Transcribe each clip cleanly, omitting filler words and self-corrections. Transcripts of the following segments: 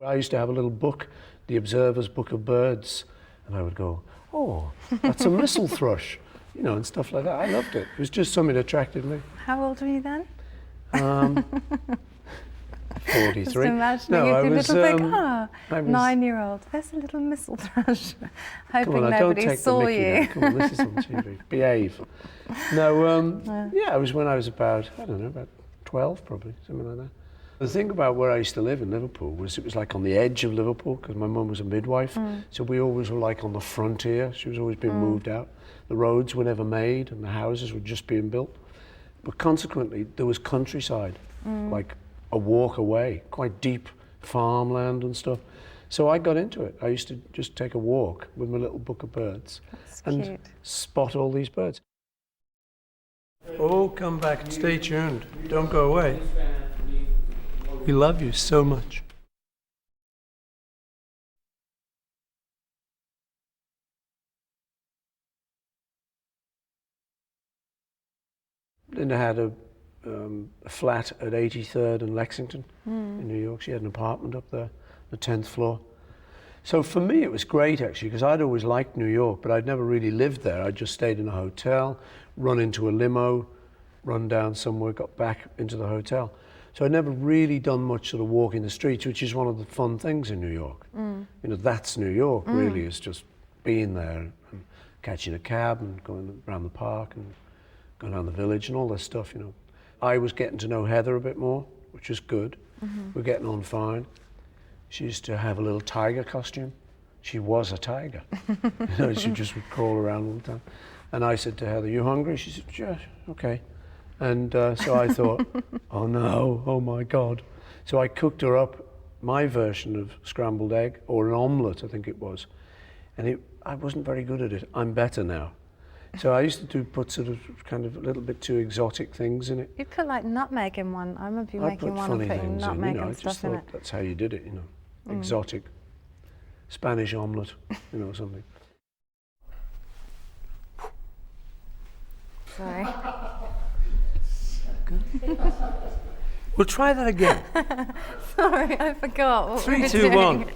I used to have a little book, the Observer's Book of Birds, and I would go, oh, that's a missel thrush, you know, and stuff like that. I loved it. It was just something that attracted me. How old were you then? 43. Just imagining No, I your was, little I was 9-year-old. There's a little missel thrush. Hoping Come on, don't nobody take saw the mickey you. now. Come on, this is on TV. Behave. No, yeah, it was when I was about, I don't know, about 12 probably, something like that. The thing about where I used to live in Liverpool was it was like on the edge of Liverpool because my mum was a midwife. So we always were like on the frontier. She was always being moved out. The roads were never made and the houses were just being built. But consequently, there was countryside, like a walk away, quite deep farmland and stuff. So I got into it. I used to just take a walk with my little book of birds and cute. spot all these birds. Oh, come back and stay tuned. Don't go away. We love you so much. Linda had a flat at 83rd and Lexington in New York. She had an apartment up there, the 10th floor. So for me it was great actually because I'd always liked New York, but I'd never really lived there. I just stayed in a hotel, run into a limo, run down somewhere, got back into the hotel. So I'd never really done much sort of walking the streets, which is one of the fun things in New York. You know, that's New York really, is just being there and catching a cab and going around the park and going down the village and all this stuff, you know. I was getting to know Heather a bit more, which was good. We're getting on fine. She used to have a little tiger costume. She was a tiger. You know, she just would crawl around all the time. And I said to Heather, you hungry? She said, yeah, okay. And so I thought, oh no, oh my God. So I cooked her up my version of scrambled egg, or an omelette, I think it was. And I wasn't very good at it. I'm better now. So I used to put sort of kind of a little bit too exotic things in it. You put like nutmeg in one. I remember you making one and putting nutmeg and stuff in it. That's how you did it, you know. Exotic. Spanish omelette, you know, something. Sorry. We'll try that again. Sorry, I forgot what we 3, were 2, doing.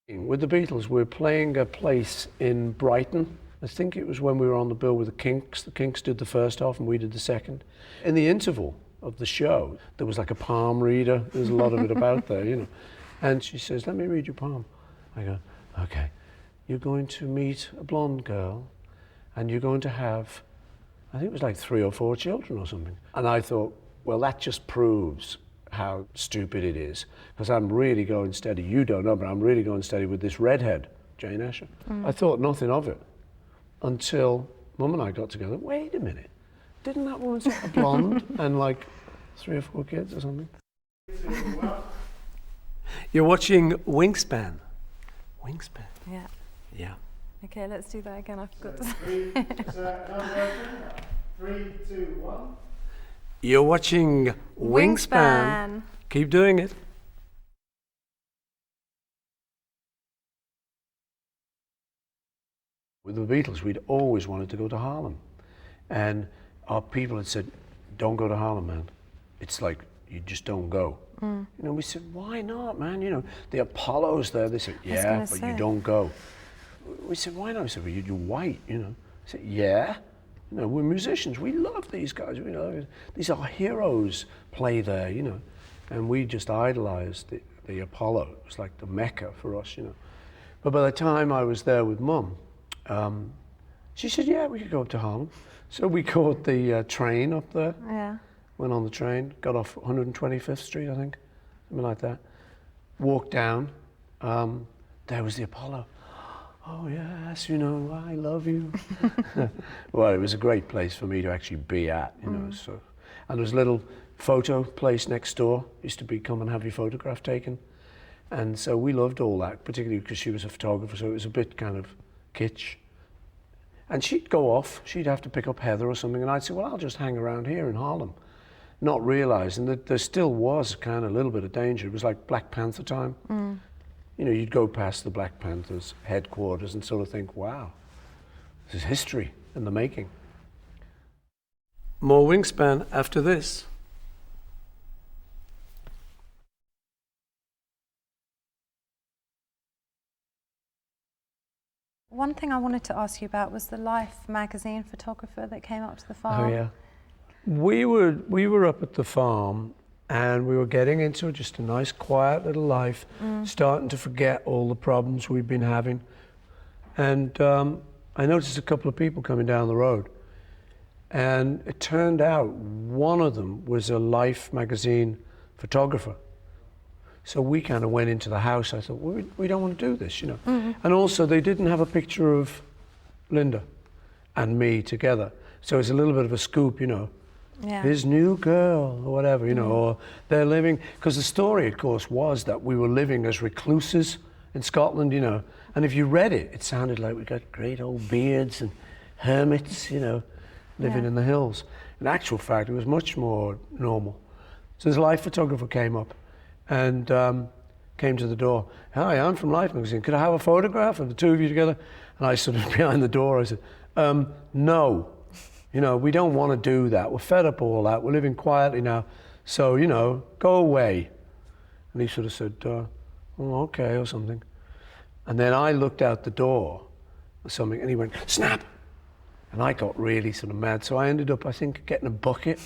1. With the Beatles, we're playing a place in Brighton. I think it was when we were on the bill with the Kinks. The Kinks did the first half and we did the second. In the interval of the show, there was like a palm reader. There's a lot of it about there, you know. And she says, let me read your palm. I go, okay. You're going to meet a blonde girl and you're going to have, I think it was like 3 or 4 children or something. And I thought, well, that just proves how stupid it is, because I'm really going steady. You don't know, but I'm really going steady with this redhead, Jane Asher. I thought nothing of it until Mum and I got together. Wait a minute, didn't that woman say a blonde and like 3 or 4 kids or something? You're watching Wingspan. Wingspan. Yeah. Yeah. Okay, let's do that again. I forgot to say. 3, 2, 1. You're watching Wingspan. Keep doing it. With the Beatles, we'd always wanted to go to Harlem. And our people had said, don't go to Harlem, man. It's like, you just don't go. You know, we said, why not, man? You know, the Apollo's there. They said, yeah, but you don't go. We said, why not? We said, well, you're white, you know. I said, yeah. You know, we're musicians. We love these guys. You know, these are heroes play there, you know. And we just idolized the Apollo. It was like the Mecca for us, you know. But by the time I was there with Mum, she said, yeah, we could go up to Harlem. So we caught the train up there. Yeah. Went on the train, got off 125th Street, I think, something like that. Walked down. There was the Apollo. Oh yes, you know, I love you. Well, it was a great place for me to actually be at, you know. So, and there was a little photo place next door. Used to be come and have your photograph taken, and so we loved all that, particularly because she was a photographer. So it was a bit kind of kitsch. And she'd go off. She'd have to pick up Heather or something, and I'd say, well, I'll just hang around here in Harlem, not realizing that there still was kind of a little bit of danger. It was like Black Panther time. You know, you'd go past the Black Panthers headquarters and sort of think, wow, this is history in the making. More Wingspan after this. One thing I wanted to ask you about was the Life magazine photographer that came up to the farm. Oh yeah. We were up at the farm and we were getting into just a nice quiet little life, starting to forget all the problems we've been having. And I noticed a couple of people coming down the road. And it turned out one of them was a Life magazine photographer. So we kind of went into the house. I thought, well, we don't want to do this, you know. And also they didn't have a picture of Linda and me together. So it's a little bit of a scoop, you know. Yeah. His new girl or whatever, you know, or they're living, because the story, of course, was that we were living as recluses in Scotland, you know. And if you read it, it sounded like we got great old beards and hermits, you know, living in the hills. In actual fact, it was much more normal. So this Life photographer came up and came to the door. Hi, I'm from Life magazine. Could I have a photograph of the two of you together? And I stood behind the door. I said, no. You know, we don't want to do that. We're fed up of all that. We're living quietly now. So, you know, go away. And he sort of said, oh, okay, or something. And then I looked out the door or something, and he went, snap! And I got really sort of mad. So I ended up, I think, getting a bucket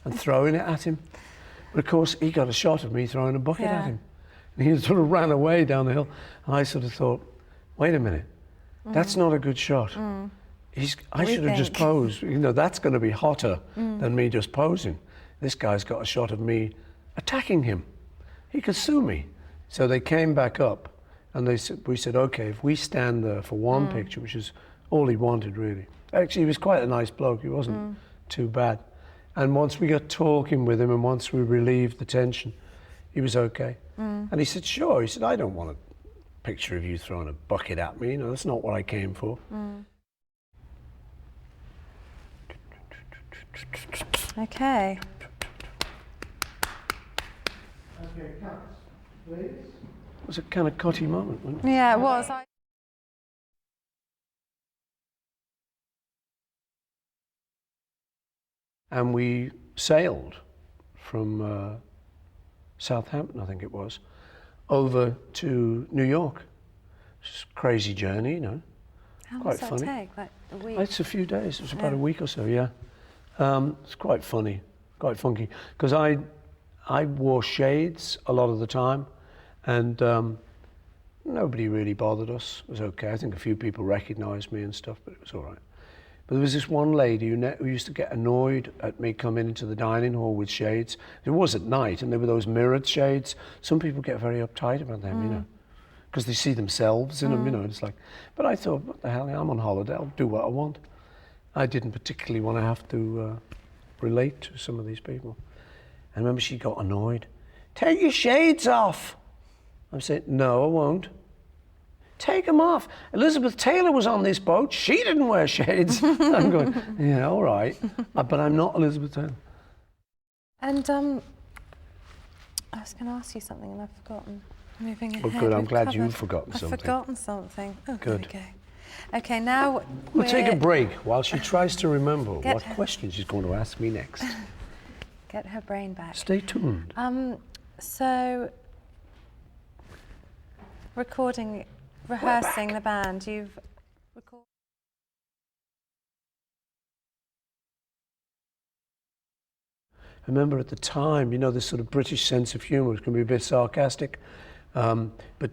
and throwing it at him. But of course, he got a shot of me throwing a bucket at him. And he sort of ran away down the hill. And I sort of thought, wait a minute, that's not a good shot. I should have just posed. You know, that's going to be hotter than me just posing. This guy's got a shot of me attacking him. He could sue me. So they came back up and we said, okay, if we stand there for one picture, which is all he wanted really. Actually, he was quite a nice bloke. He wasn't too bad. And once we got talking with him and once we relieved the tension, he was okay. And he said, sure. He said, I don't want a picture of you throwing a bucket at me. You know, that's not what I came for. Okay. Okay, cut, please. It was a kind of cutty moment, wasn't it? Yeah, it was. And we sailed from Southampton, I think it was, over to New York. It's a crazy journey, you know. How Quite does that funny. take? Like a week? It's a few days. It was about a week or so, yeah. It's quite funny, quite funky. Because I wore shades a lot of the time, and nobody really bothered us. It was okay. I think a few people recognised me and stuff, but it was all right. But there was this one lady who used to get annoyed at me coming into the dining hall with shades. It was at night, and there were those mirrored shades. Some people get very uptight about them, you know, because they see themselves in them, you know. It's like, but I thought, what the hell? I'm on holiday. I'll do what I want. I didn't particularly want to have to relate to some of these people. And I remember she got annoyed. Take your shades off. I'm saying, no, I won't. Take them off. Elizabeth Taylor was on this boat. She didn't wear shades. I'm going, yeah, all right. But I'm not Elizabeth Taylor. And I was going to ask you something and I've forgotten. Moving ahead. Oh, good. I'm we've glad covered- you've forgotten I've something. forgotten something. Oh, Good. there we go. Okay, now We'll take a break while she tries to remember Get what her. question she's going to ask me next. Get her brain back. Stay tuned. So, rehearsing the band, you've recorded. I remember at the time, you know, this sort of British sense of humour can be a bit sarcastic, but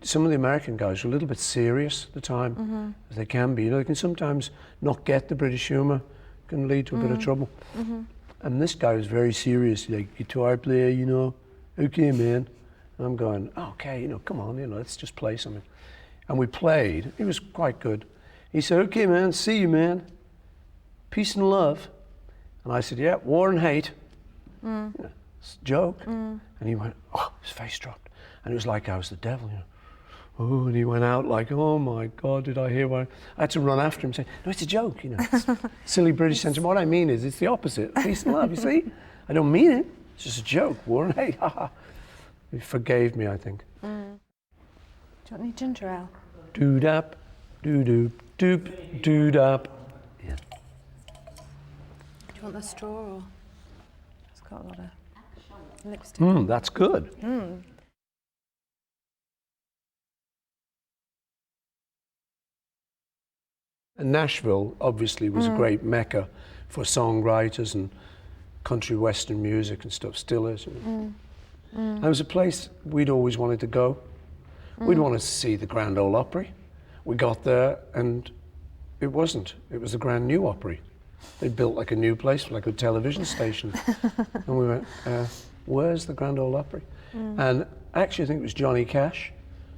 some of the American guys were a little bit serious at the time, as they can be. You know, they can sometimes not get the British humour, can lead to a bit of trouble. And this guy was very serious, like guitar player, you know, okay, man. And I'm going, okay, you know, come on, you know, let's just play something. And we played. He was quite good. He said, okay, man, see you, man. Peace and love. And I said, yeah, war and hate. You know, it's a joke. And he went, oh, his face dropped. And it was like I was the devil, you know. Oh, and he went out like, oh my God, did I hear what? I had to run after him saying, no, it's a joke, you know. It's silly British sense. And what I mean is, it's the opposite. Peace and love, you see? I don't mean it. It's just a joke. War and hate, haha. He forgave me, I think. Do you want any ginger ale? Doo-dap, doo-doop, doop, doo-dap. Yeah. Do you you want the straw or? It's got a lot of lipstick. That's good. And Nashville obviously was a great mecca for songwriters and country western music and stuff, still is. You know. And it was a place we'd always wanted to go. We'd wanted to see the Grand Ole Opry. We got there and it wasn't. It was the Grand New Opry. They built like a new place, like a television station. And we went, where's the Grand Ole Opry? And actually I think it was Johnny Cash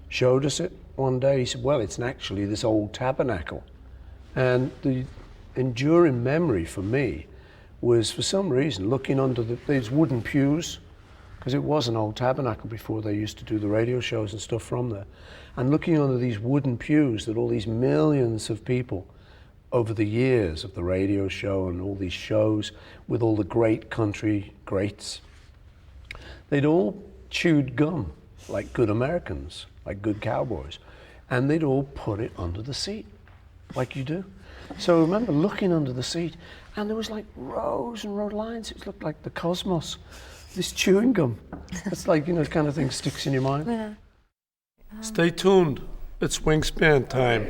showed us it one day. He said, well, it's actually this old tabernacle. And the enduring memory for me was, for some reason, looking under these wooden pews, because it was an old tabernacle before they used to do the radio shows and stuff from there, and looking under these wooden pews that all these millions of people over the years of the radio show and all these shows with all the great country greats, they'd all chewed gum like good Americans, like good cowboys, and they'd all put it under the seat, like you do. So I remember looking under the seat, and there was like rows and rows of lines. It looked like the cosmos, this chewing gum. It's like, you know, the kind of thing sticks in your mind. Yeah. Stay tuned. It's Wingspan time.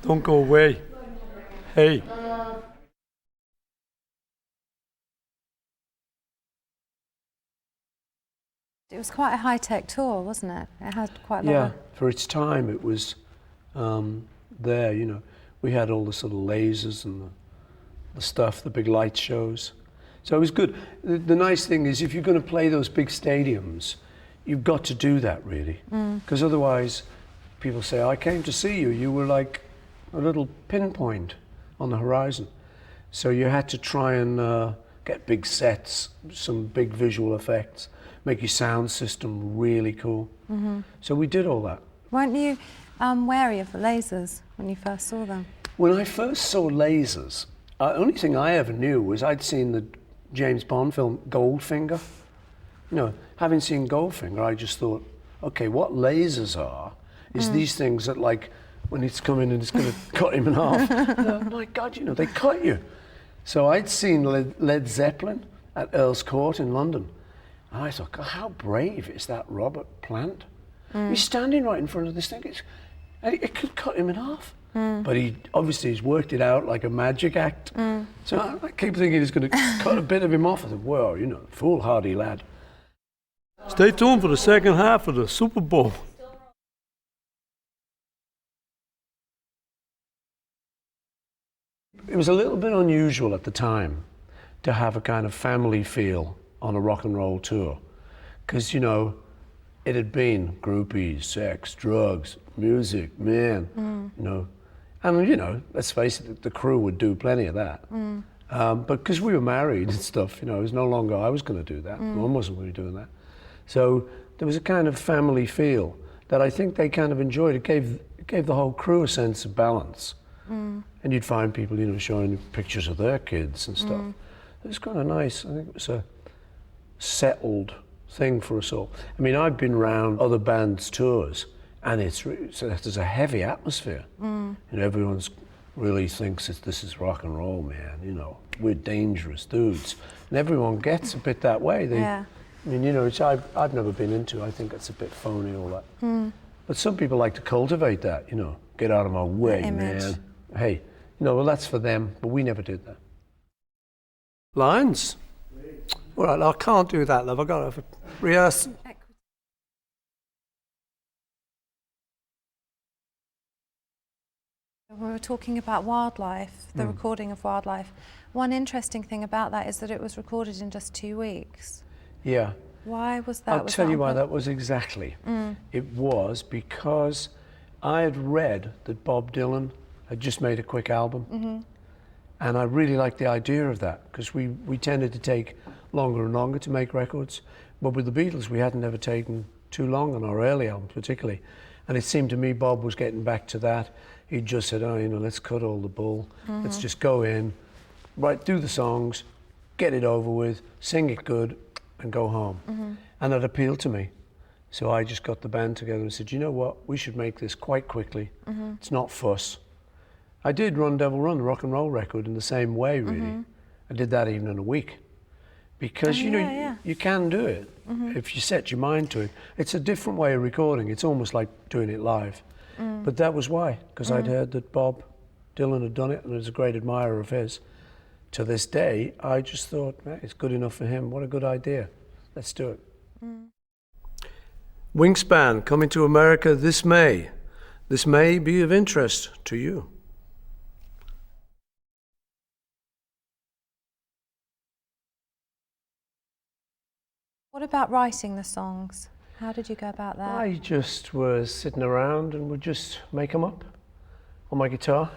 Don't go away. Hey. It was quite a high-tech tour, wasn't it? It had quite a lot Yeah, of... for its time it was there, you know. We had all the sort of lasers and the stuff, the big light shows. So it was good. The nice thing is, if you're going to play those big stadiums, you've got to do that, really. Because otherwise, people say, I came to see you. You were like a little pinpoint on the horizon. So you had to try and get big sets, some big visual effects, make your sound system really cool. So we did all that. Weren't you wary of the lasers when you first saw them? When I first saw lasers, the only thing I ever knew was I'd seen the James Bond film Goldfinger. You know, having seen Goldfinger, I just thought, okay, what lasers are is these things that, like, when it's coming and it's going to cut him in half. Oh my God, you know, they cut you. So I'd seen Led Zeppelin at Earl's Court in London. And I thought, God, how brave is that Robert Plant? He's standing right in front of this thing. It could cut him in half. But he obviously has worked it out like a magic act. So I keep thinking he's going to cut a bit of him off. I thought, well, you know, foolhardy lad. Stay tuned for the second half of the Super Bowl. It was a little bit unusual at the time to have a kind of family feel on a rock and roll tour. Because, you know, it had been groupies, sex, drugs, music, man, you know. And, you know, let's face it, the crew would do plenty of that. But because we were married and stuff, you know, it was no longer I was going to do that. Mum wasn't really doing that. So there was a kind of family feel that I think they kind of enjoyed. It gave the whole crew a sense of balance. And you'd find people, you know, showing pictures of their kids and stuff. It was kind of nice. I think it was a settled thing for us all. I mean, I've been around other bands' tours, and there's a heavy atmosphere. And everyone's really thinks this is rock and roll, man. You know, we're dangerous dudes, and everyone gets a bit that way. I mean, you know, which I've never been into. I think it's a bit phony, all that. But some people like to cultivate that. You know, get out of my way, man. Hey, you know, well, that's for them, but we never did that. Lines? All right, I can't do that, love. I've got to rehearse. We were talking about Wildlife, the recording of Wildlife. One interesting thing about that is that it was recorded in just 2 weeks. Yeah. Why was that? I'll tell you why that was exactly. It was because I had read that Bob Dylan had just made a quick album. And I really liked the idea of that, because we tended to take longer and longer to make records. But with the Beatles, we hadn't ever taken too long on our early albums, particularly. And it seemed to me Bob was getting back to that. He just said, oh, you know, let's cut all the bull. Let's just go in, do the songs, get it over with, sing it good, and go home. And that appealed to me. So I just got the band together and said, you know what, we should make this quite quickly. It's not fuss. I did Run Devil Run, the rock and roll record, in the same way, really. I did that even in a week. Because, you can do it if you set your mind to it. It's a different way of recording. It's almost like doing it live. But that was why, because I'd heard that Bob Dylan had done it and I was a great admirer of his. To this day, I just thought, man, it's good enough for him. What a good idea. Let's do it. Wingspan coming to America this May. This may be of interest to you. What about writing the songs? How did you go about that? I just was sitting around and would just make them up on my guitar.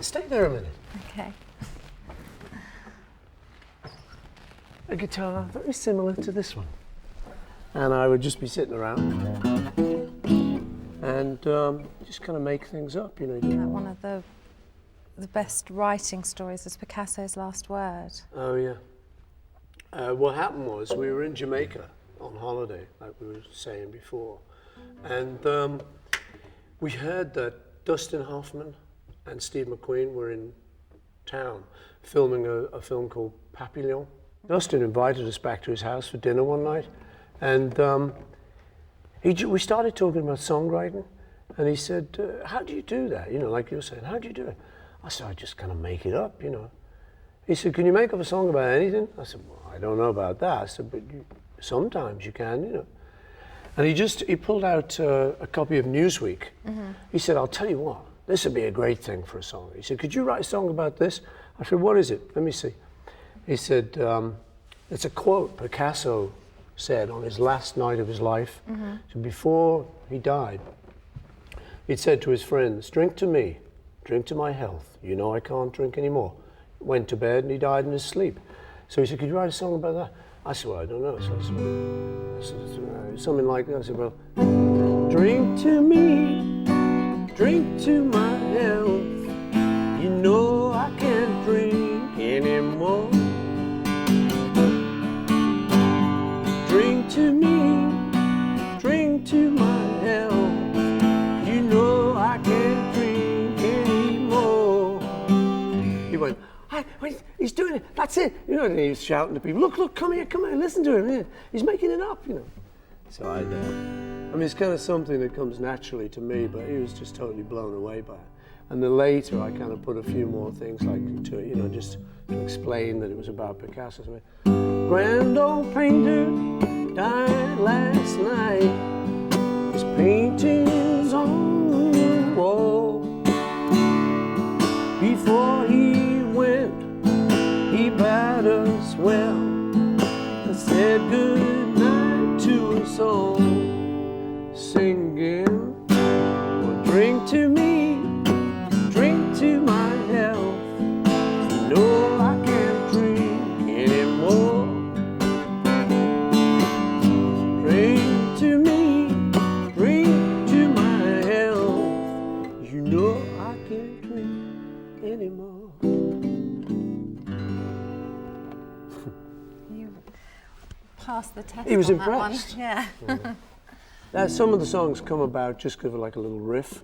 Stay there a minute. Okay. A guitar very similar to this one. And I would just be sitting around and just kind of make things up, One of the best writing stories is Picasso's last word. Oh, yeah. What happened was we were in Jamaica on holiday, like we were saying before, and we heard that Dustin Hoffman and Steve McQueen were in town filming a film called Papillon. Dustin invited us back to his house for dinner one night, and we started talking about songwriting, and he said, how do you do that? Like you're saying, how do you do it? I said, I just kind of make it up, He said, can you make up a song about anything? I said, well, I don't know about that. I said, but sometimes you can, And he pulled out a copy of Newsweek. He said, I'll tell you what, this would be a great thing for a song. He said, could you write a song about this? I said, what is it? Let me see. He said, it's a quote Picasso said on his last night of his life. So before he died, he'd said to his friends, drink to me, drink to my health. I can't drink anymore. Went to bed and he died in his sleep. So he said, could you write a song about that? I said, well, I don't know. So I said, something like that. I said, well, drink to me, drink to my health. I can't drink anymore. Drink to me, drink to my health. I can't drink anymore. He went, wait, he's doing it, that's it. And he was shouting to people, look, come here, listen to him. He's making it up, So I mean, it's kind of something that comes naturally to me, but he was just totally blown away by it. And then later I kind of put a few more things like to it, just to explain that it was about Picasso. So, grand old painter died last night. His paintings on the wall. Before he went, he bade us well and said good night to us all, singing, well, drink to me, drink to my health. I can't drink anymore. Drink to me, drink to my health. I can't drink anymore. You passed the test. He was on impressed. That one. Yeah. Some of the songs come about just because of like a little riff.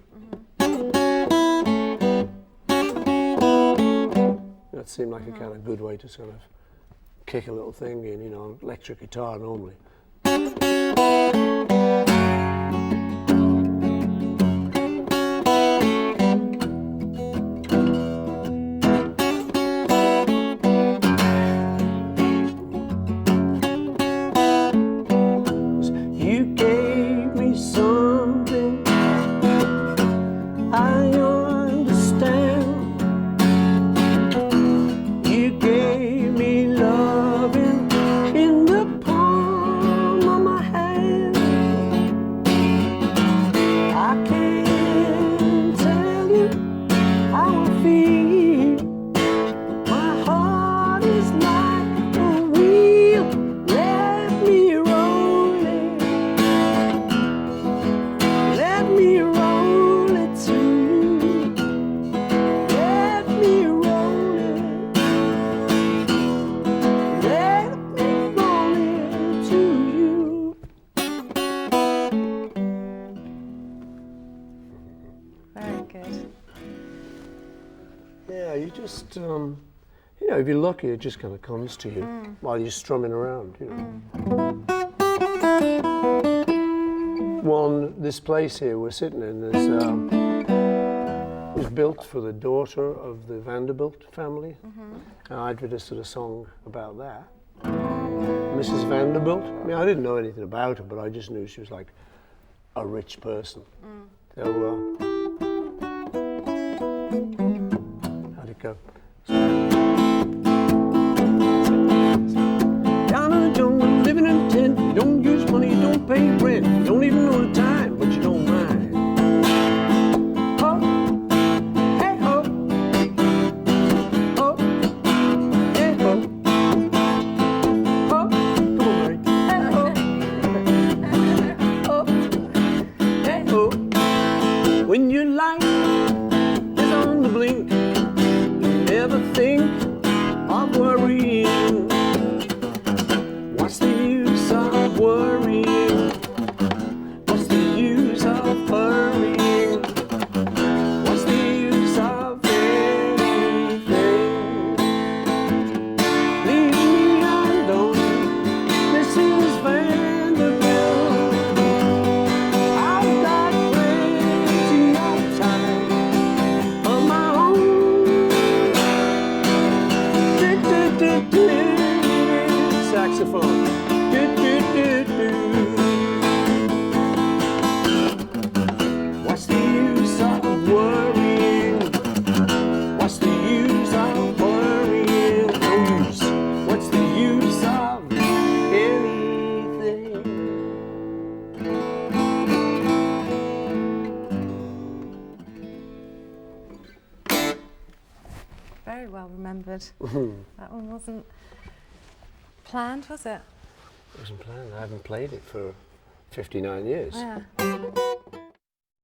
That seemed like a kind of good way to sort of kick a little thing in, electric guitar normally. You gave me something I understand. You gave me loving in the palm of my hand. I can't tell you how I feel. My heart is like a wheel. Let me roll it. Let me roll it to you. Let me roll it. Let me roll it to you. Very good. Yeah, you just, you know, if you're lucky, it just kind of comes to you while you're strumming around, you know. This place here we're sitting in was built for the daughter of the Vanderbilt family, and I'd registered a song about that. Mrs. Vanderbilt. I mean, I didn't know anything about her, but I just knew she was like a rich person. So, how'd it go? Down in the jungle, living in a tent. You don't use money, you don't pay rent. You don't even know the time, but you don't mind. Oh, hey ho. Oh, hey ho. Oh, come on, Mary. Hey ho. Oh, hey ho. When your life is on the blink, you never think of worrying. What's the use of worrying? What's the use of worrying? What's the use of anything? Leave me alone, Mrs. Vanderbilt. I've got plenty of time of my own. Saxophone. What's the use of worrying? What's the use of worrying? No use. What's the use of anything? Very well remembered. That one wasn't planned, was it? It wasn't planned. I haven't played it for 59 years. Yeah.